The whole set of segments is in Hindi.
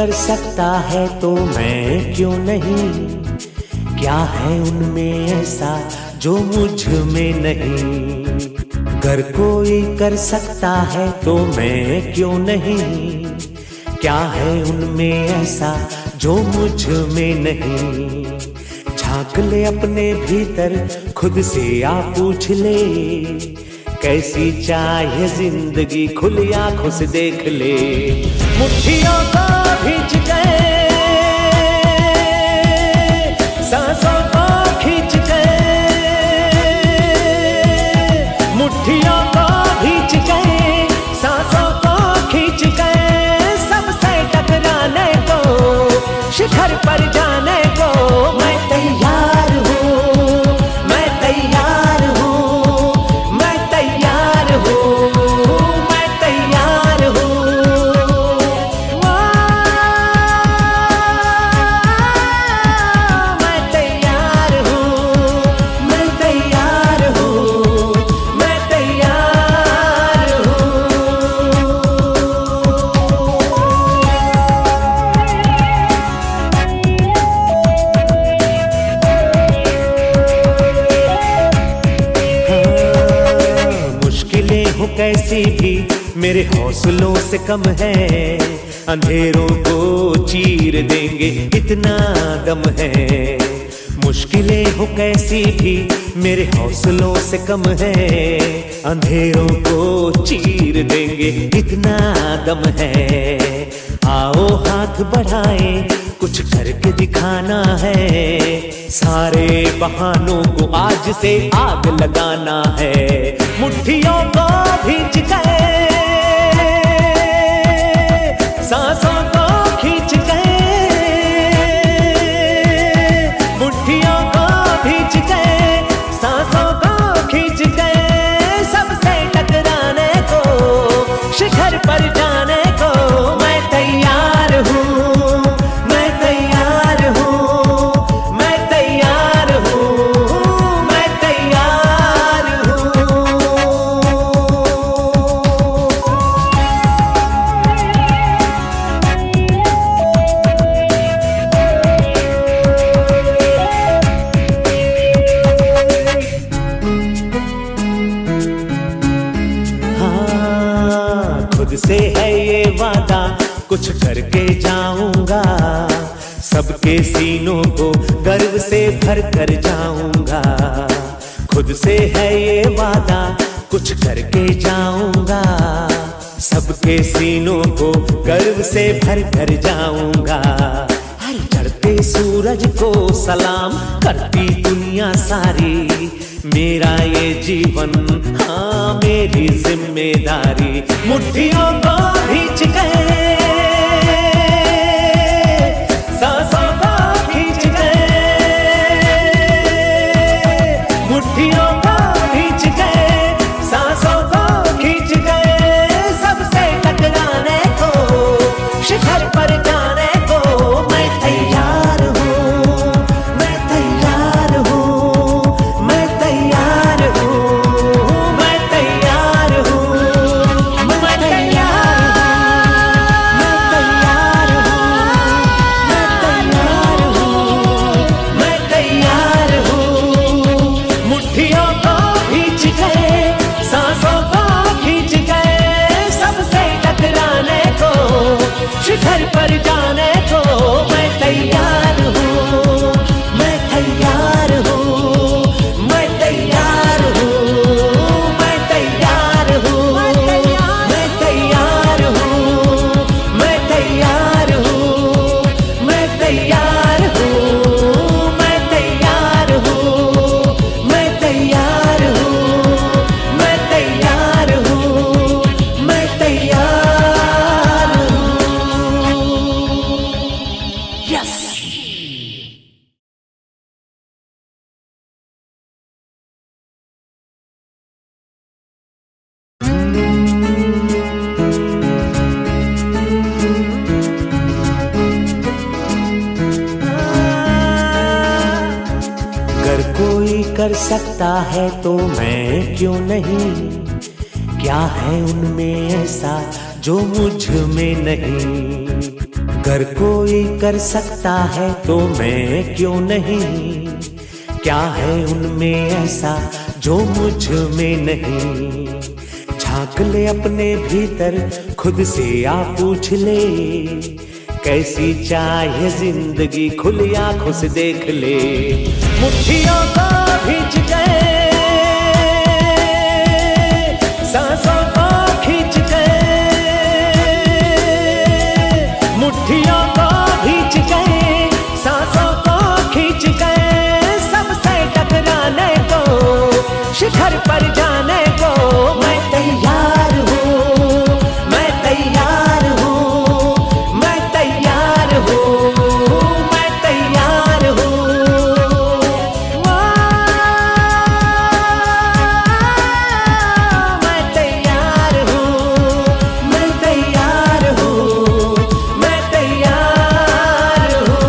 कर सकता है तो मैं क्यों नहीं? क्या है उनमें ऐसा जो मुझ में नहीं? अगर कोई कर सकता है तो मैं क्यों नहीं? क्या है उनमें ऐसा जो मुझ में नहीं? झांक ले अपने भीतर, खुद से आ पूछ ले, कैसी चाहे जिंदगी, खुली आंखों से देख ले। मुट्ठियों को भींच गए, सांसों को खींच गए, मुट्ठियों को भींच गए, सांसों को खींच गए, सबसे टकराने को, शिखर पर जाने को मैं तैयार हूँ, मैं तैयार हूँ, मैं तैयार हूँ, मैं तैयार हूँ। मैं तैयार हूँ, मैं तैयार हूँ, मैं तैयार हूँ। मुश्किलें हो कैसी भी मेरे हौसलों से कम है, अंधेरों को चीर देंगे इतना दम है। मुश्किलें हो कैसी भी मेरे हौसलों से कम है, अंधेरों को चीर देंगे इतना दम है। आओ हाथ बढ़ाए, कुछ करके दिखाना है, सारे बहानों को आज से आग लगाना है। मुट्ठियों को भींच गए, सांसों को खींच गए, मुट्ठियों को भींच गए, सांसों को खींच गए, सबसे टकराने को, शिखर पर जाने को मैं तैयार हूँ, मैं तैयार हूँ, मैं तैयार हूँ, मैं तैयार हूँ। हाँ, खुद से है ये वादा, कुछ करके जाऊंगा, सबके सीनों को गर्व से भर कर जाऊंगा। खुद से है ये वादा, कुछ करके जाऊंगा, सबके सीनों को गर्व से भर कर जाऊंगा। हर चढ़ते सूरज को सलाम करती दुनिया सारी, मेरा ये जीवन हाँ मेरी जिम्मेदारी। मुट्ठियों को भींच गए, सांसों को खींच गए, मुट्ठियों को भींच गए, सांसों को खींच गए, सबसे टकराने को, शिखर पर जाने को मैं तैयार हूँ, मैं तैयार हूँ, मैं तैयार हूँ, मैं तैयार हूँ, मैं तैयार हूँ, मैं तैयार हूँ। मुट्ठियों को भींच गए, सांसों को खींच गए, सबसे टकराने को, शिखर पर जाने को मैं तैयार हूँ, मैं तैयार हूँ, मैं तैयार हूँ, मैं तैयार हूँ, मैं तैयार हूँ, मैं तैयार हूँ, मैं तैयार हूँ, मैं तैयार हूँ, मैं तैयार हूँ, मैं तैयार हूँ, मैं तैयार हूँ। यस। अगर कोई कर सकता है तो मैं क्यों नहीं? क्या है उनमें ऐसा जो मुझ में नहीं? अगर कोई कर सकता है तो मैं क्यों नहीं, क्या है उनमें ऐसा जो मुझ में नहीं। झांक ले अपने भीतर, खुद से आ पूछ ले, कैसी चाहे जिंदगी, खुली आंखों से देख ले। मुट्ठियों को भींच गए, सांसों को खींच गए, मुट्ठियों को भींच गए, सांसों को खींच गए, सबसे टकराने को, शिखर पर जाने को मैं तैयार हूँ, मैं तैयार हूँ, मैं तैयार हूँ, मैं तैयार हूँ। मैं तैयार हूँ, मैं तैयार हूँ, मैं तैयार हूँ।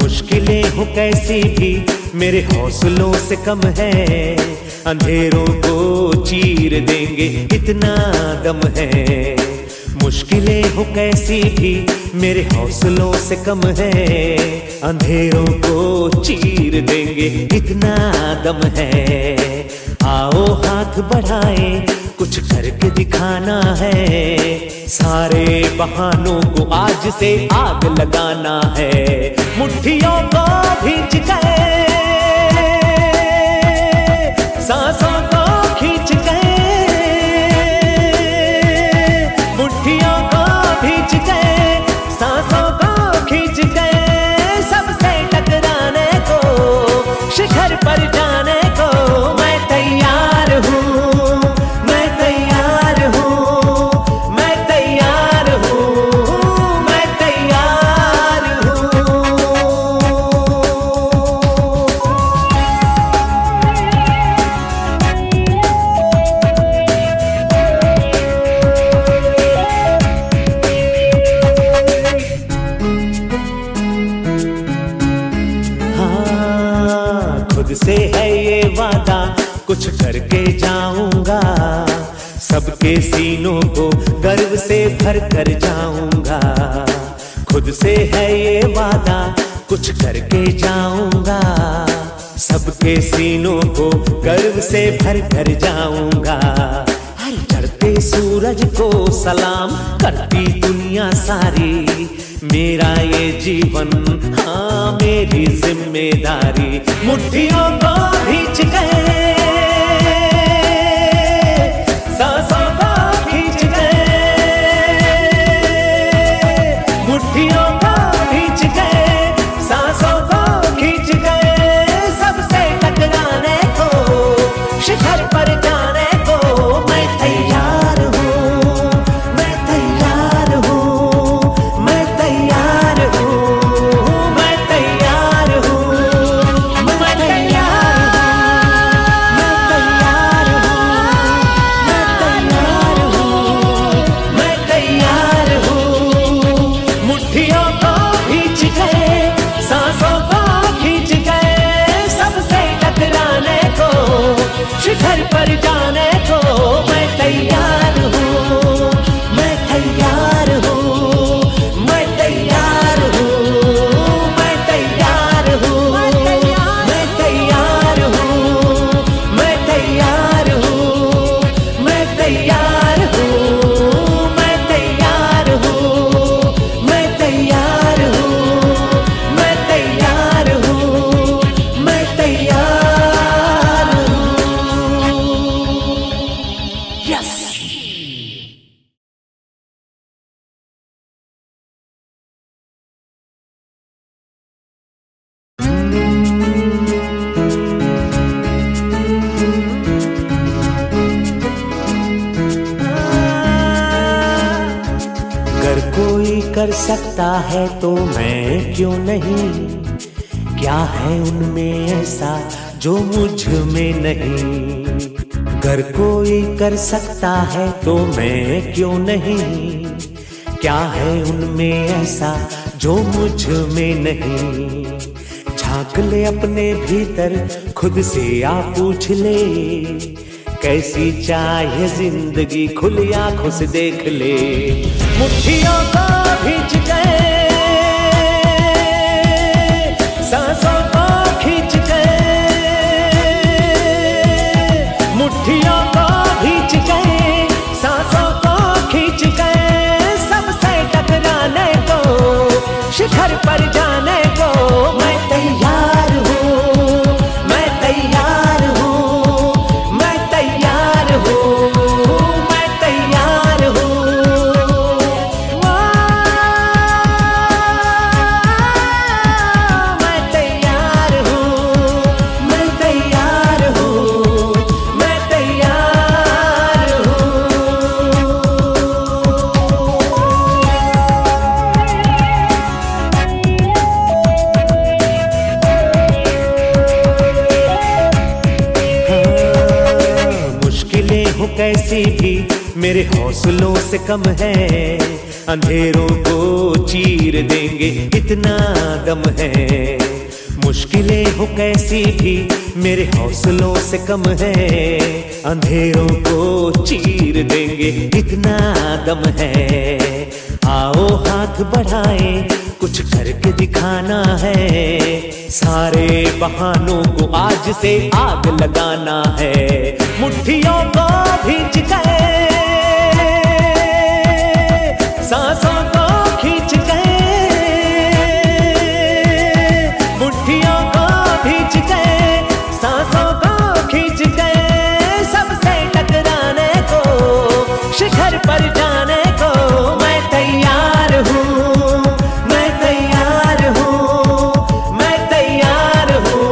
मुश्किलें हो कैसी भी मेरे हौसलों से कम है, अंधेरों को चीर देंगे इतना दम है। मुश्किलें हो कैसी भी मेरे हौसलों से कम है, अंधेरों को चीर देंगे इतना दम है। आओ हाथ बढ़ाए, कुछ करके दिखाना है, सारे बहानों को आज से आग लगाना है। मुट्ठियों को भींच गए, सांसों को खींच गए, मुट्ठियों को भींच गए, सांसों को खींच गए, सबसे टकराने को, शिखर पर जाने को मैं तैयार हूँ, मैं तैयार हूँ, मैं तैयार हूँ, मैं तैयार हूँ। हाँ, खुद से है ये वादा, कुछ करके जाऊंगा, सबके सीनों को गर्व से भर कर जाऊंगा। खुद से है ये वादा, कुछ करके जाऊंगा, सबके सीनों को गर्व से भर कर जाऊंगा। हर चढ़ते सूरज को सलाम करती दुनिया सारी, मेरा ये जीवन हाँ मेरी जिम्मेदारी। मुट्ठियों को भींच गए, सांसों को खींच गए, मुट्ठियों को भींच गए, सांसों को खींच गए, सबसे टकराने को, शिखर पर जाने को मैं तैयार हूँ, मैं तैयार हूँ, मैं तैयार हूँ, मैं तैयार हूँ, मैं तैयार हूँ, मैं तैयार हूँ। मुट्ठियों को भींच गए, सांसों को खींच गए, सबसे टकराने को, शिखर पर जाने को मैं तैयार हूँ, मैं तैयार हूँ, मैं तैयार हूँ, मैं तैयार हूँ, मैं तैयार हूँ, मैं तैयार हूँ, मैं तैयार हूँ, मैं तैयार हूँ, मैं तैयार हूँ, मैं तैयार हूँ, मैं तैयार हूँ। यस। अगर कोई कर सकता है तो मैं क्यों नहीं, क्या है उनमें ऐसा जो मुझ में नहीं। अगर कोई कर सकता है तो मैं क्यों नहीं, क्या है उनमें ऐसा जो मुझ में नहीं। झांक ले अपने भीतर, खुद से आ पूछ ले, कैसी चाहे जिंदगी, खुली आंखों से देख ले। मुट्ठियों को भींच गए, सांसों को खींच गए, मुट्ठियों को भींच गए, सांसों को खींच गए। सबसे टकराने को, शिखर पर जाने को मैं तैयार हूँ, मैं तैयार हूँ, मैं तैयार हूँ, मैं तैयार हूँ। मैं तैयार हूँ, मैं तैयार हूँ, मैं तैयार हूँ। मुश्किलें हो कैसी भी मेरे हौसलों से कम है, अंधेरों को चीर देंगे इतना दम है। मुश्किलें हो कैसी भी मेरे हौसलों से कम है, अंधेरों को चीर देंगे इतना दम है। आओ हाथ बढ़ाएं, कुछ करके दिखाना है, सारे बहानों को आज से आग लगाना है। मुट्ठियों को भींच गए, सांसों को खींच गए, मुट्ठियों को भींच गए, सांसों को खींच गए। सबसे टकराने को, शिखर पर जाने को मैं तैयार हूँ, मैं तैयार हूँ, मैं तैयार हूँ,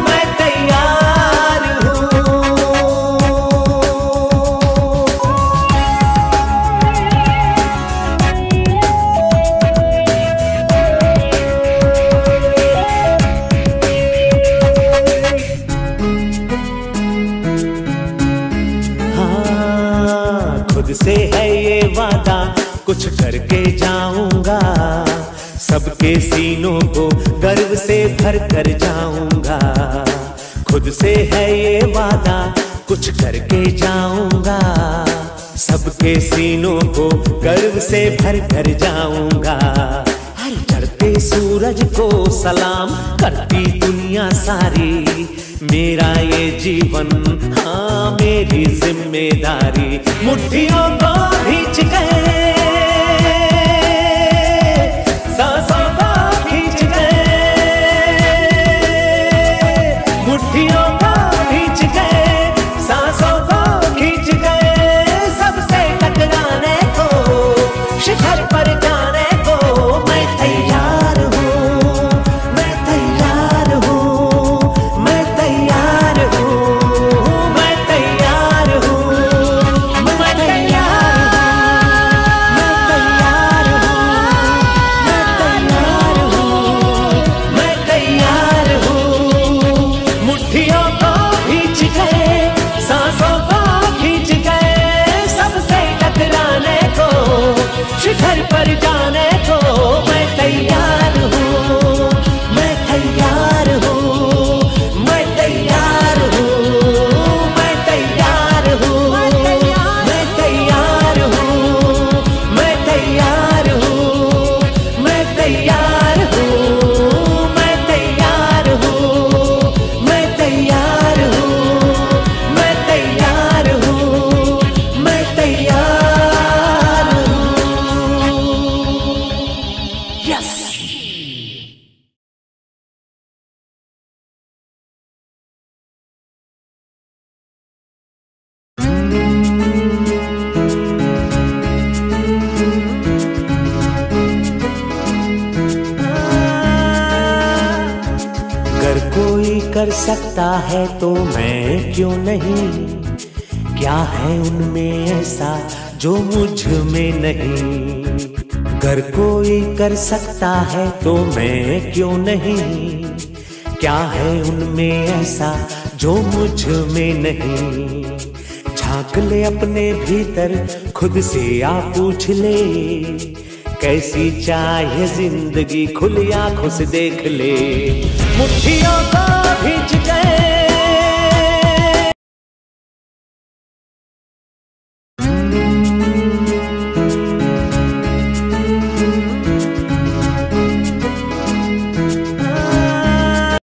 मैं तैयार हूँ। हाँ, खुद से है ये वादा, कुछ करके जाऊंगा, सबके सीनों को गर्व से भर कर जाऊंगा। खुद से है ये वादा, कुछ करके जाऊंगा, सबके सीनों को गर्व से भर कर जाऊंगा। हर चढ़ते सूरज को सलाम करती दुनिया सारी, मेरा ये जीवन हाँ मेरी जिम्मेदारी। मुट्ठियों को भींच गए, सांसों को खींच गए, मुट्ठियों को भींच गए, सांसों को खींच गए। सबसे टकराने को, शिखर पर जाने को मैं तैयार हूँ, मैं तैयार हूँ, मैं तैयार हूँ, मैं तैयार हूँ, मैं तैयार हूँ, मैं तैयार हूँ। मुट्ठियों को भींच गए, सांसों को खींच गए, सबसे टकराने को, शिखर पर जाने को मैं तैयार हूँ, मैं तैयार हूँ, मैं तैयार हूँ, मैं तैयार हूँ, मैं तैयार हूँ, मैं तैयार हूँ, मैं तैयार हूँ, मैं तैयार हूँ, मैं तैयार हूँ, मैं तैयार हूँ, मैं तैयार हूँ। यस। अगर कोई कर सकता है तो मैं क्यों नहीं, क्या है उनमें ऐसा जो मुझ में नहीं। अगर कोई कर सकता है तो मैं क्यों नहीं, क्या है उनमें ऐसा जो मुझ में नहीं। झांक ले अपने भीतर, खुद से आ पूछ ले, कैसी चाहे जिंदगी खुली आंखों से देख ले। मुट्ठियों को भींच गए